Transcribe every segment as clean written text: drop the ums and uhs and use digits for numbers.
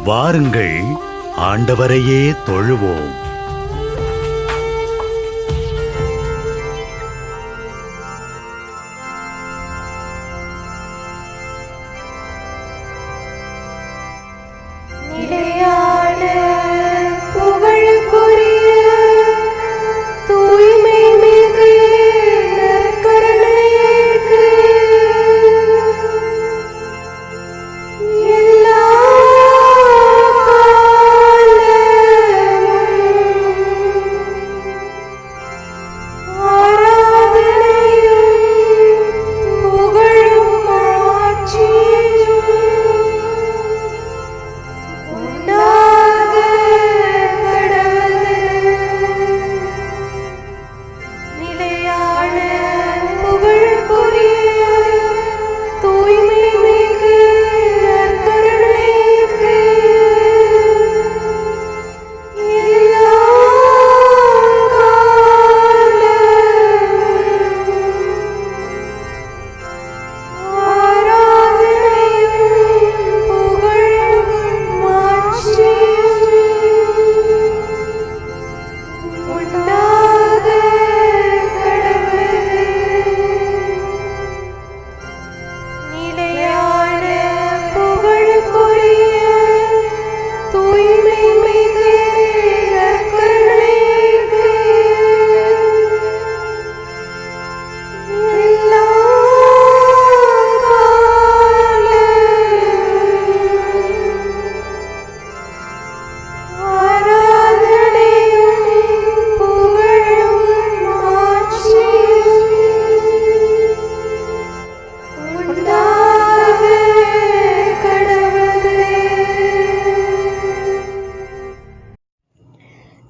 வாருங்கள், ஆண்டவரையே தொழுவோம்.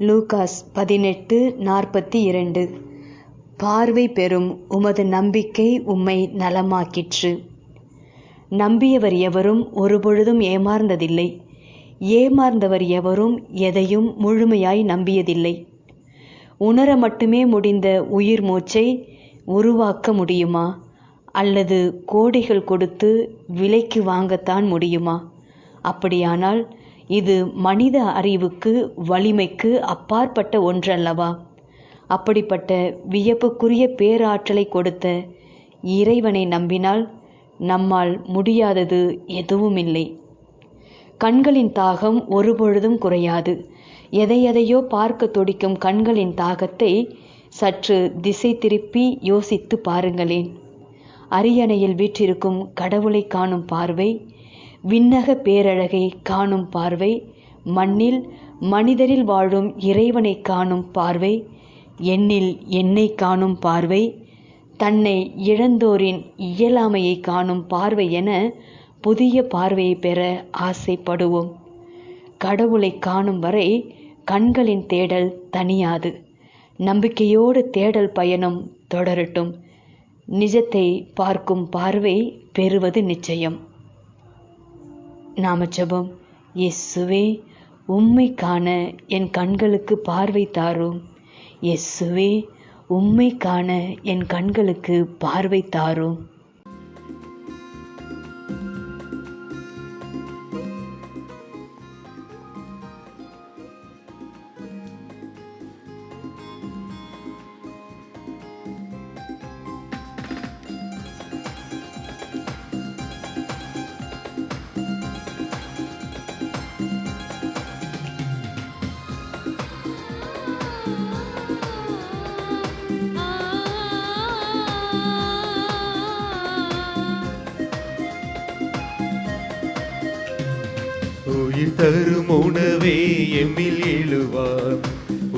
லூகாஸ் 18:42. பார்வை பெறும் உமது நம்பிக்கை உம்மை நலமாக்கிற்று. நம்பியவர் எவரும் ஒருபொழுதும் ஏமாந்ததில்லை. ஏமாந்தவர் எவரும் எதையும் முழுமையாய் நம்பியதில்லை. உணர மட்டுமே முடிந்த உயிர் மூச்சை உருவாக்க முடியுமா? அல்லது கோடிகள் கொடுத்து விலைக்கு வாங்கத்தான் முடியுமா? அப்படியானால் இது மனித அறிவுக்கு வலிமைக்கு அப்பாற்பட்ட ஒன்றல்லவா? அப்படிப்பட்ட வியப்புக்குரிய பேராற்றலை கொடுத்த இறைவனை நம்பினால் நம்மால் முடியாதது எதுவுமில்லை. கண்களின் தாகம் ஒருபொழுதும் குறையாது. எதையோ பார்க்க துடிக்கும் கண்களின் தாகத்தை சற்று திசை திருப்பி யோசித்து பாருங்களேன். அரியணையில் வீற்றிருக்கும் கடவுளை காணும் பார்வை, விண்ணக பேரழகை காணும் பார்வை, மண்ணில் மனிதரில் வாழும் இறைவனை காணும் பார்வை, எண்ணில் என்னை காணும் பார்வை, தன்னை இழந்தோரின் இயலாமையை காணும் பார்வை என புதிய பார்வையை பெற ஆசைப்படுவோம். கடவுளை காணும் வரை கண்களின் தேடல் தனியாது. நம்பிக்கையோடு தேடல் பயணம் தொடரட்டும். நிஜத்தை பார்க்கும் பார்வை பெறுவது நிச்சயம். நாம ஜெபம். இயேசுவே, உம்மை காண என் கண்களுக்கு பார்வை தாரும். இயேசுவே, உம்மை காண என் கண்களுக்கு பார்வை தாரும். உயிர் தரும் உணவே எம்மில் எழுவார்,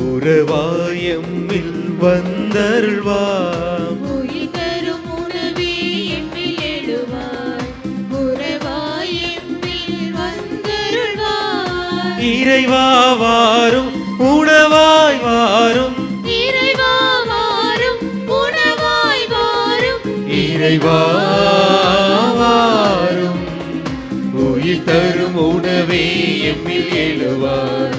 உறவாய் எம்மில் வந்தருள்வார். உயிர் தரும் உணவே எம்மில் எழுவார், உறவாய் எம்மில் வந்தருள்வார். இறைவா வாரும், உணவாய் வாரும், இறைவா வாரும், உணவாய் வாரும், இறைவா வாரும். உயிர் தரும் உணவே எம்மில் எழுவார்,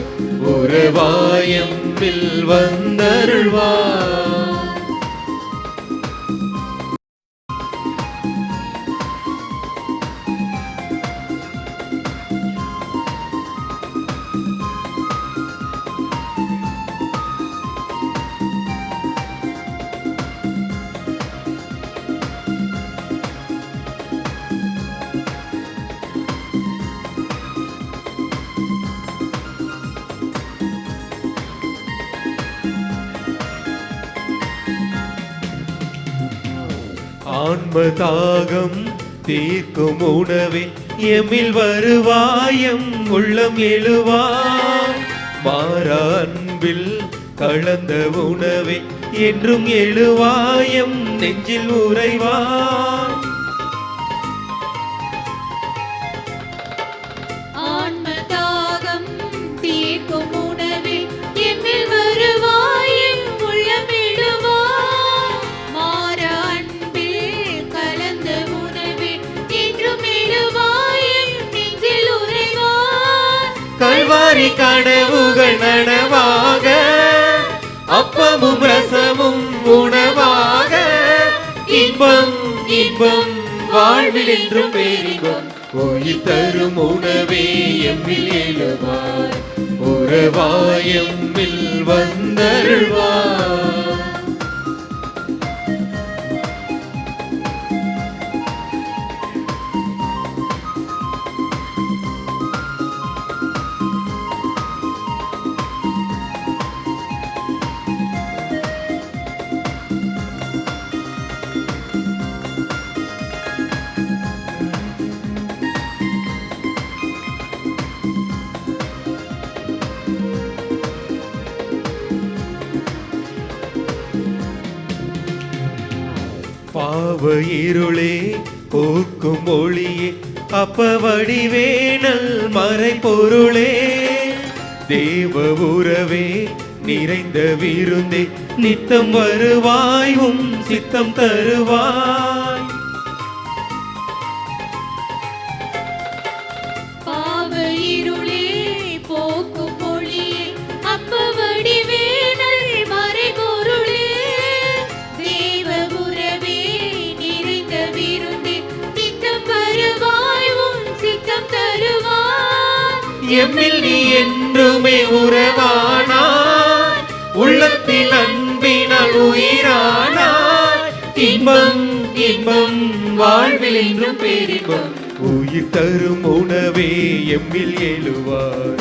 உறவாய் எம்மில் வந்தருள்வார். ஆன்ம தாகம் தீர்க்கும் உணவே எம்மில் வருவாயம் உள்ளம் எழுவாய். மாறா அன்பில் கலந்த உணவே என்றும் எழுவாயம் நெஞ்சில் உறைவாய். ஆன்ம தாகம் தீர்க்கும் உணவே எம்மில் வருவாயும் உள்ளம் எழுவாய். மாறா அன்பில் கலந்த உணவே என்றும் எழுவாயும் நெஞ்சில் உறைவாய். கல்வாரி கனவுகள் நனவாக அப்பமும் ரசமும் உணவாக இன்பம் இன்பம் வாழ்வில் என்றும் பேரின்பம் உயிர் தரும் உணவே எம்மில் எழுவாய். உறவாய் எம்மில் வந்தருள்வாய். பாவ இருளே போக்கும் ஒளியே அப்ப வடிவேனல் மறை பொருளே தேவ உறவே நிறைந்த விருந்தே நித்தம் வருவாயும் சித்தம் தருவாய். பாவ இருளே போக்கும் ஒளியே அப்ப வடிவேனல் மறை பொருளே தேவ உறவே நிறைந்த விருந்தே நித்தம் வருவாய் உன் சித்தம் தருவாய். எம்மில் நீ என்றுமே உறவானாய் உள்ளத்தில் அன்பினால் உயிரானாய். இன்பம் இன்பம் வாழ்வில் என்றும் பேரின்பம் உயிர் தரும் உணவே எம்மில் எழுவாய்.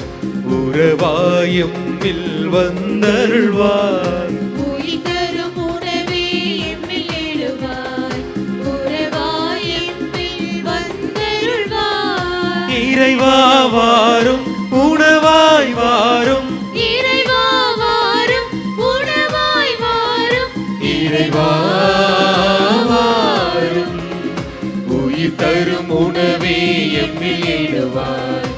உறவாய் எம்மில் வந்தருள்வாய். உயிர் தரும் உணவே எம்மில் எழுவாய். உறவாய் எம்மில் வந்தருள்வாய். இறைவா வாரும் உணவாய் வாரும். இறைவா வாரும் உணவாய் வாரும். இறைவா வாரும் உயிர் தரும் உணவே எம்மில் எழுவாய்.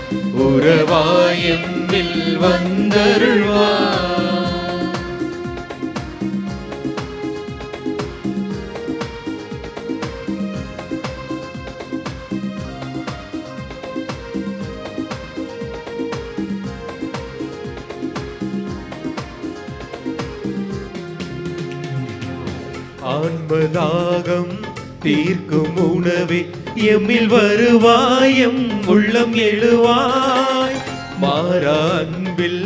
உறவாய் எம்மில் வந்தருள்வாய். ஆன்மதாகம் தீர்க்கும் உணவே எம்மில் வருவாயம் உள்ளம் எழுவாய். மாறா அன்பில்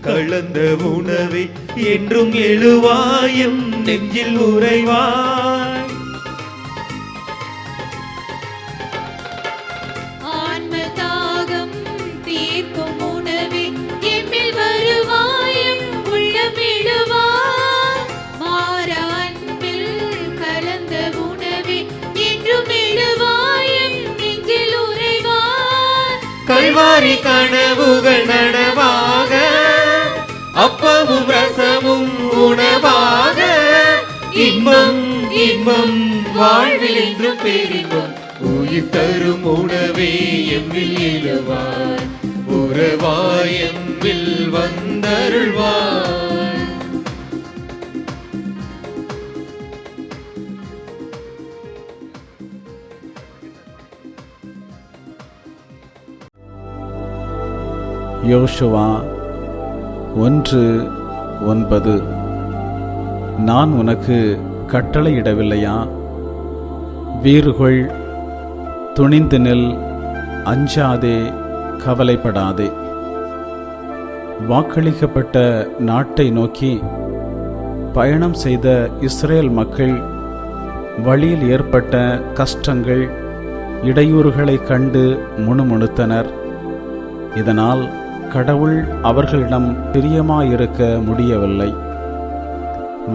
கலந்த உணவே என்றும் எழுவாயம் நெஞ்சில் உறைவாய். ஆன்ம தாகம் தீர்க்கும் உணவே எம்மில் வருவாயும் உள்ளம் எழுவாய். மாறா அன்பில் கலந்த உணவே என்றும் எழுவாயும் நெஞ்சில் உறைவாய். கல்வாரி கனவுகள் நனவாக அப்பமும் ரசமும் உணவாக இன்பம் இன்பம் வாழ்வில் என்றும் பேரின்பம் உயிர் தரும் உணவே எம்மில் எழுவாய். உறவாய் எம்மில் வந்தருள்வாய். யோசுவா 1:9 நான் உனக்கு கட்டளையிடவில்லையா? வீறுகொள், துணிந்து நில், அஞ்சாதே, கவலைப்படாதே. வாக்களிக்கப்பட்ட நாட்டை நோக்கி பயணம் செய்த இஸ்ரேல் மக்கள் வழியில் ஏற்பட்ட கஷ்டங்கள், இடையூறுகளைக் கண்டு முணுமுணுத்தனர். இதனால் கடவுள் அவர்களிடம் பிரியமாயிருக்க முடியவில்லை.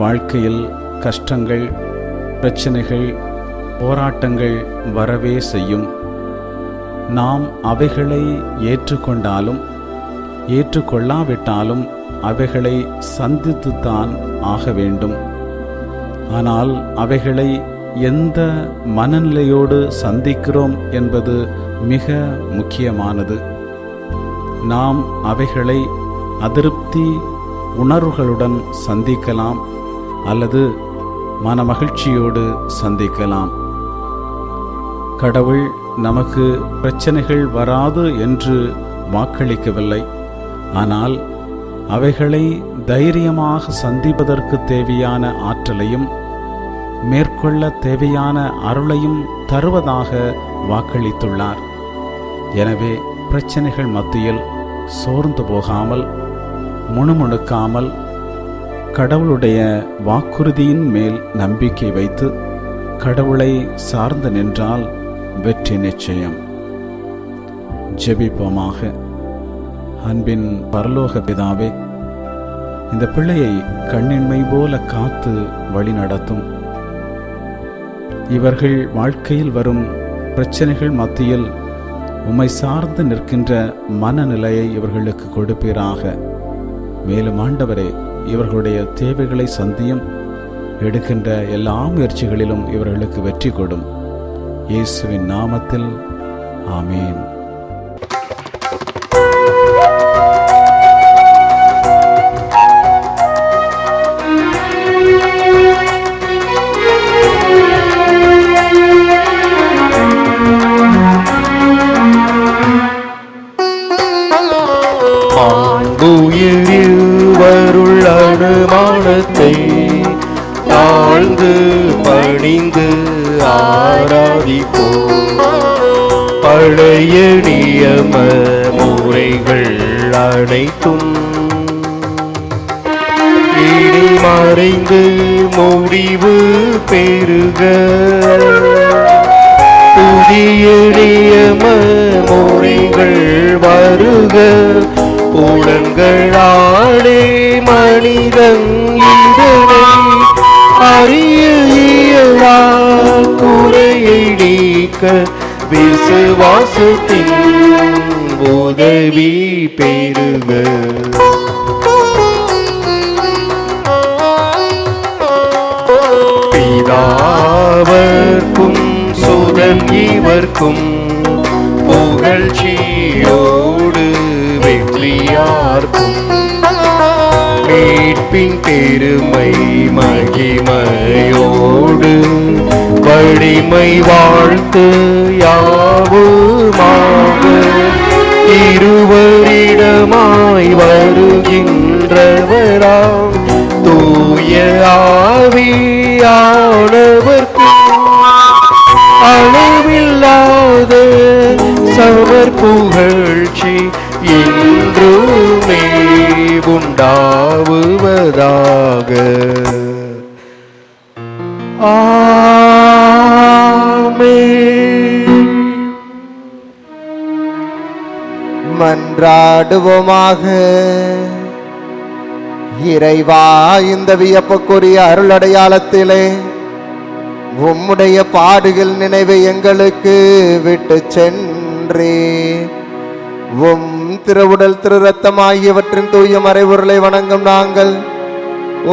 வாழ்க்கையில் கஷ்டங்கள், பிரச்சனைகள், போராட்டங்கள் வரவே செய்யும். நாம் அவைகளை ஏற்றுக்கொண்டாலும் ஏற்றுக்கொள்ளாவிட்டாலும் அவைகளை சந்தித்துத்தான் ஆக வேண்டும். ஆனால் அவைகளை எந்த மனநிலையோடு சந்திக்கிறோம் என்பது மிக முக்கியமானது. நாம் அவைகளை அதிருப்தி உணர்வுகளுடன் சந்திக்கலாம் அல்லது மனமகிழ்ச்சியோடு சந்திக்கலாம். கடவுள் நமக்கு பிரச்சனைகள் வராது என்று வாக்களிக்கவில்லை. ஆனால் அவைகளை தைரியமாக சந்திப்பதற்கு தேவையான ஆற்றலையும் மேற்கொள்ள தேவையான அருளையும் தருவதாக வாக்களித்துள்ளார். எனவே பிரச்சனைகள் மத்தியில் சோர்ந்து போகாமல் முணுமுணுக்காமல் கடவுளுடைய வாக்குறுதியின் மேல் நம்பிக்கை வைத்து கடவுளை சார்ந்து நின்றால் வெற்றி நிச்சயம். ஜெபிப்போமாக. அன்பின் பரலோக பிதாவே, இந்த பிள்ளையை கண்ணின்மை போல காத்து வழி நடத்தும். இவர்கள் வாழ்க்கையில் வரும் பிரச்சனைகள் மத்தியில் உம்மை சார்ந்து நிற்கின்ற மனநிலையை இவர்களுக்கு கொடுப்பீராக. மேலும் ஆண்டவரே, இவர்களுடைய தேவைகளை சந்தியும், எடுக்கின்ற எல்லா முயற்சிகளிலும் இவர்களுக்கு வெற்றி கொடும். இயேசுவின் நாமத்தில் ஆமீன். வருள் அனுமானத்தை தாழ்ந்து பணிந்து ஆராதிப்போம். பழைய நியம முறைகள் அனைத்தும் இனி மறைந்து முடிவு பெறுக. புதிய நியம முறைகள் வருக. புலன்களாலே மனிதன் இதனை அறிய இயலா. குறையை நீக்க விசுவாசத்தின் உதவி பெறுக. பிதாவர்க்கும் சுதன் இவர்க்கும் புகழ்ச்சியோடு வெற்றியார்க்கும் மீட்பின் பெருமை மகிமையோடு வலிமை வாழ்த்து யாவுமாக. இருவரிடமாய் வருகின்றவராம் தூய ஆவியானவர்க்கு அளவில்லாத சமர் புகழ்ச்சி என்றுமே உண்டாவுவதாக. ஆமென். மன்றாடுவோமாக. இறைவா, இந்த வியப்புக்குரிய அருளடையாளத்திலே உம்முடைய பாடுகள் நினைவை எங்களுக்கு விட்டு சென்றே உம் திருவுடல் திரு ரத்தம் ஆகியவற்றின் தூய மறைபொருளை வணங்கும் நாங்கள்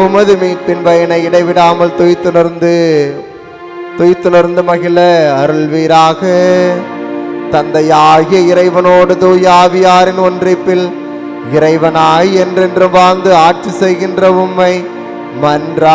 உமது மீட்பின் பயனை இடைவிடாமல் துய்த்துணர்ந்து மகிழ அருள்வீராக. தந்தையாகிய இறைவனோடு தூய ஆவியாரின் ஒன்றிப்பில் இறைவனாய் என்றென்று வாழ்ந்து ஆட்சி செய்கின்ற உம்மை மன்றாடுகின்றோம்.